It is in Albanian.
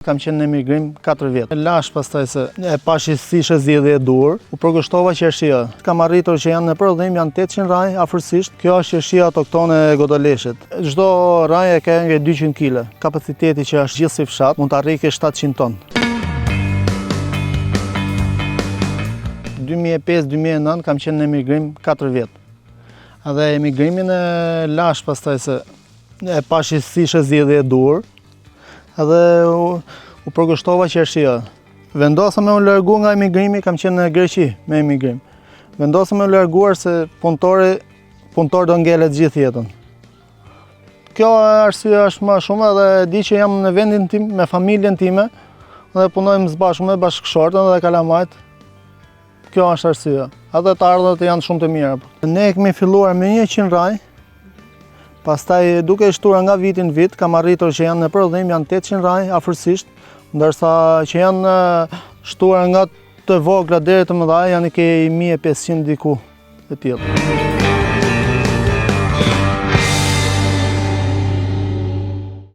Kam qenë në emigrim 4 vjet. Lash pastaj se e pash si ishte zgjedhje e dur, u përgushtova qershia. Kam arritur që janë në prodhim, janë 800 raj afërsisht. Kjo është qershia autoktone e Godoleshit. Çdo raj e ka nga 200 kg. Kapaciteti që është gjithë si fshat, mund të arrijë 700 ton. 2005-2009 kam qenë në emigrim 4 vjet. Edhe emigrimin e lash pastaj se e pash si ishte zgjedhje e dur. Edhe u përgushtova qershia. Vendosa me u largu nga emigrimi, kam qenë në Greqi me emigrim. Vendosa me u larguar se punëtor do ngelet gjithë jetën. Kjo arsye është më shumë edhe di që jam në vendin tim me familjen time dhe punojmë së bashku me bashkëshortën dhe kalamajt. Kjo është arsyeja. Edhe të ardhurat janë shumë të mira. Ne kemi filluar me 100 raj. Pastaj duke shtuar nga vitin vit, kam arritur që janë në prodhim, janë 800 raj afërsisht, ndërsa që janë shtuar nga të vogla deri të mëdha janë ke 1500 diku e tillë.